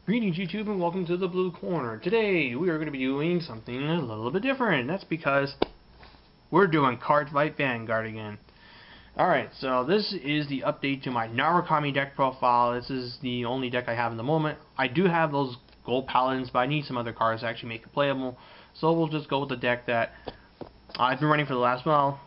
Greetings YouTube and welcome to the Blue Corner. Today we are going to be doing something a little bit different. That's because we're doing Cardfight Vanguard again. Alright, so this is the update to my Narukami deck profile. This is the only deck I have in the moment. I do have those gold paladins, but I need some other cards to actually make it playable. So we'll just go with the deck that I've been running for the last while.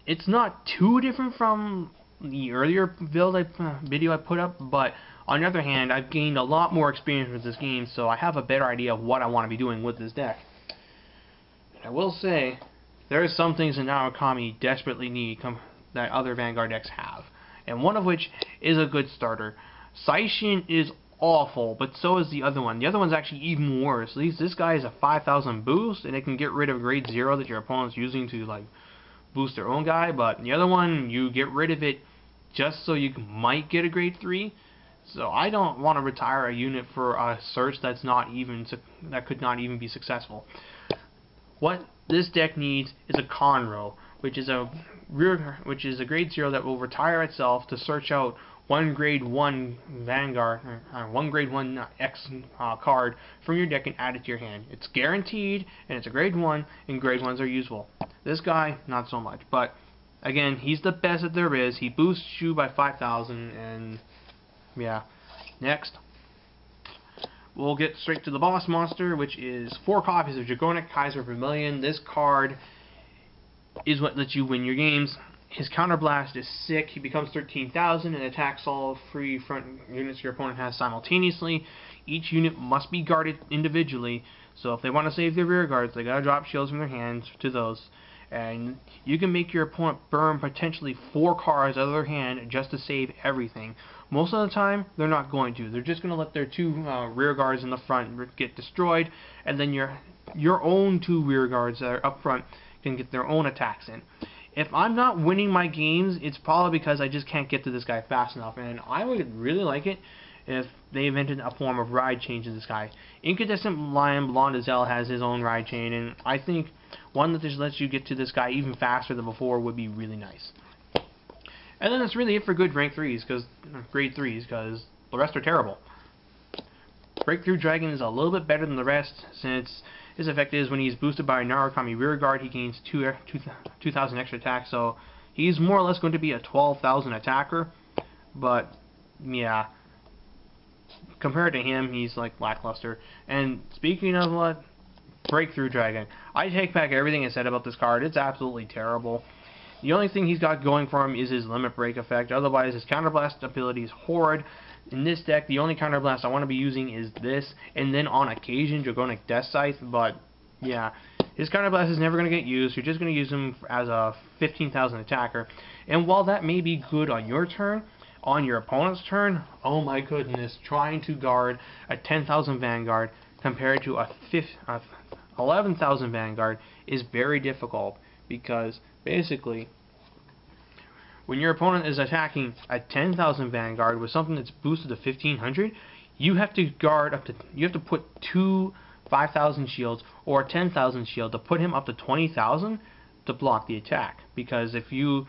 It's not too different from the earlier build video I put up, but on the other hand, I've gained a lot more experience with this game, so I have a better idea of what I want to be doing with this deck. I will say, there are some things that Narukami desperately need that other Vanguard decks have, and one of which is a good starter. Saishin is awful, but so is the other one. The other one's actually even worse. At least this guy is a 5,000 boost, and it can get rid of grade 0 that your opponent's using to like boost their own guy, but the other one, you get rid of it just so you might get a grade 3. So I don't want to retire a unit for a search that could not even be successful. What this deck needs is a Conroe, which is a grade 0 that will retire itself to search out one grade 1 Vanguard, one grade 1 X card from your deck and add it to your hand. It's guaranteed, and it's a grade 1, and grade 1s are useful. This guy, not so much, but again, he's the best that there is. He boosts you by 5,000, and yeah. Next, we'll get straight to the boss monster, which is 4 copies of Dragonic Kaiser Vermilion. This card is what lets you win your games. His counterblast is sick. He becomes 13,000 and attacks all 3 front units your opponent has simultaneously. Each unit must be guarded individually, so if they want to save their rear guards, they gotta drop shields from their hands to those. And you can make your opponent burn potentially 4 cards out of their hand just to save everything. Most of the time, they're not going to. They're just going to let their 2 rear guards in the front get destroyed, and then your own 2 rear guards that are up front can get their own attacks in. If I'm not winning my games, it's probably because I just can't get to this guy fast enough, and I would really like it if they invented a form of ride chain to this guy. Incandescent Lion Blondizel has his own ride chain, and I think one that just lets you get to this guy even faster than before would be really nice. And then that's really it for good grade 3s, because the rest are terrible. Breakthrough Dragon is a little bit better than the rest, since his effect is when he's boosted by a Narukami rearguard, he gains 2,000 extra attack, so he's more or less going to be a 12,000 attacker. But yeah, compared to him, he's like lackluster. And speaking of what, Breakthrough Dragon, I take back everything I said about this card. It's absolutely terrible. The only thing he's got going for him is his limit break effect. Otherwise, his counterblast ability is horrid. In this deck, the only counterblast I want to be using is this, and then on occasion, Dragonic Death Scythe. But yeah, his counterblast is never going to get used. You're just going to use him as a 15,000 attacker. And while that may be good on your turn, on your opponent's turn, oh my goodness, trying to guard a 10,000 Vanguard compared to a 11,000 Vanguard is very difficult, because basically, when your opponent is attacking a 10,000 Vanguard with something that's boosted to 1,500, you have to put 2 5,000 shields or a 10,000 shield to put him up to 20,000 to block the attack. Because if 2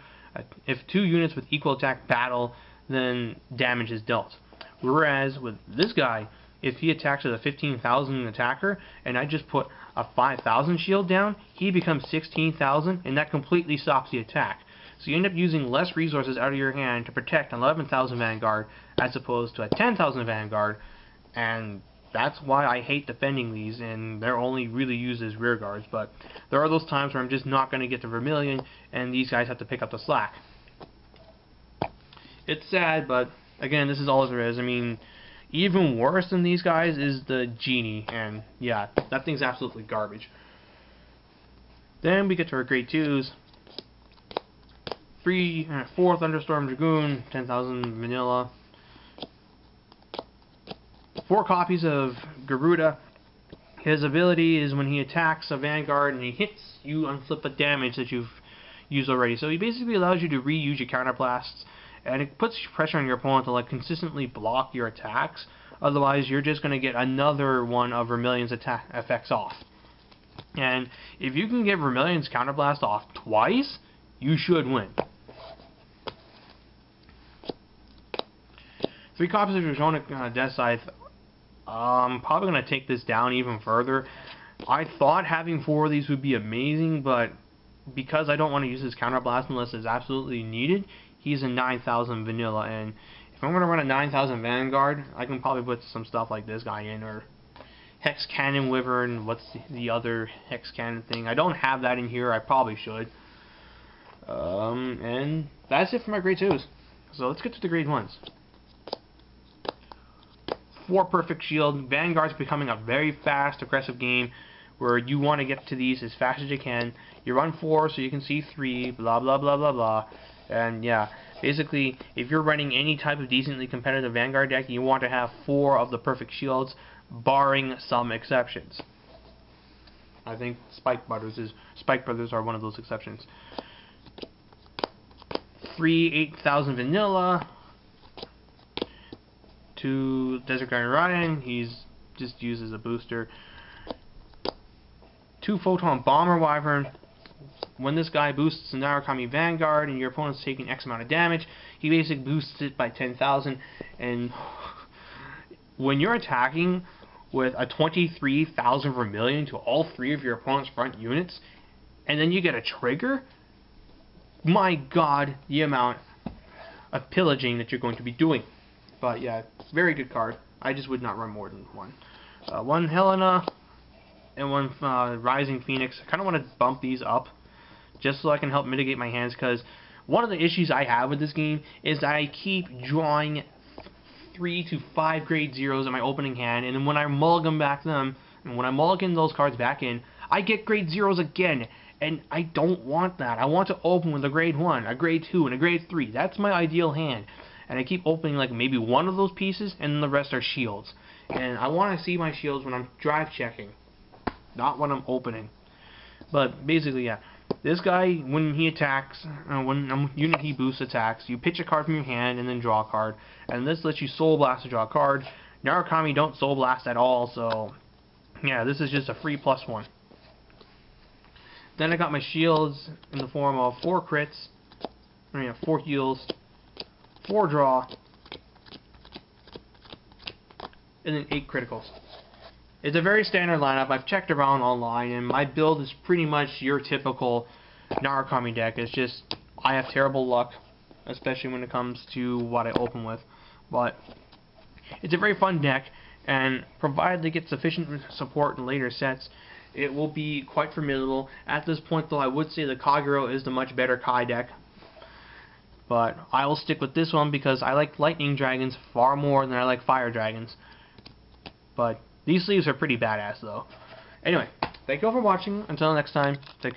units with equal attack battle, then damage is dealt. Whereas with this guy, if he attacks with a 15,000 attacker, and I just put a 5,000 shield down, he becomes 16,000, and that completely stops the attack. So you end up using less resources out of your hand to protect an 11,000 Vanguard as opposed to a 10,000 Vanguard, and that's why I hate defending these, and they're only really used as rear guards. But there are those times where I'm just not going to get to Vermilion, and these guys have to pick up the slack. It's sad, but again, this is all there is. I mean, even worse than these guys is the Genie, and yeah, that thing's absolutely garbage. Then we get to our grade 2s. 4 Thunderstorm Dragoon, 10,000 vanilla. 4 copies of Garuda. His ability is when he attacks a Vanguard and he hits, you unflip the damage that you've used already. So he basically allows you to reuse your counterblasts, and it puts pressure on your opponent to like consistently block your attacks. Otherwise, you're just going to get another one of Vermilion's attack effects off. And if you can get Vermilion's counterblast off twice, you should win. 3 copies of Dragonic Death Scythe I'm probably going to take this down even further. I thought having 4 of these would be amazing, but because I don't want to use his counterblast unless it's absolutely needed, he's a 9000 vanilla, and if I'm going to run a 9000 Vanguard, I can probably put some stuff like this guy in, or Hex Cannon Wyvern. What's the other Hex Cannon thing? I don't have that in here. I probably should. And that's it for my grade 2s. So let's get to the grade 1s. 4 perfect shield. Vanguard's becoming a very fast, aggressive game where you want to get to these as fast as you can. You run 4 so you can see 3, blah blah blah blah blah. And yeah, basically, if you're running any type of decently competitive Vanguard deck, you want to have 4 of the perfect shields, barring some exceptions. I think Spike Brothers are one of those exceptions. 3 8000 vanilla. 2 Desert Guardian Ryan, he's just used as a booster. 2 Photon Bomber Wyvern. When this guy boosts the Narukami Vanguard and your opponent's taking X amount of damage, he basically boosts it by 10,000. And when you're attacking with a 23,000 Vermilion to all 3 of your opponent's front units, and then you get a trigger, my god, the amount of pillaging that you're going to be doing. But yeah, it's a very good card. I just would not run more than 1. 1 Helena and 1 Rising Phoenix. I kind of want to bump these up just so I can help mitigate my hands, because one of the issues I have with this game is I keep drawing 3 to 5 grade 0s in my opening hand, and then when I mulligan back them, and when I mulligan those cards back in, I get grade 0s again, and I don't want that. I want to open with a grade 1, a grade 2, and a grade 3. That's my ideal hand. And I keep opening like maybe 1 of those pieces, and then the rest are shields. And I want to see my shields when I'm drive checking, not when I'm opening. But basically, yeah. This guy, when he attacks, when a unit he boosts attacks, you pitch a card from your hand and then draw a card. And this lets you Soul Blast to draw a card. Narukami don't Soul Blast at all, so yeah, this is just a free +1. Then I got my shields in the form of 4 crits, 4 heals, 4 draw, and then 8 criticals. It's a very standard lineup. I've checked around online, and my build is pretty much your typical Narukami deck. It's just I have terrible luck, especially when it comes to what I open with. But it's a very fun deck, and provided they get sufficient support in later sets, it will be quite formidable. At this point, though, I would say the Kagero is the much better Kai deck. But I will stick with this one because I like Lightning Dragons far more than I like Fire Dragons. But these sleeves are pretty badass, though. Anyway, thank you all for watching. Until next time, take care.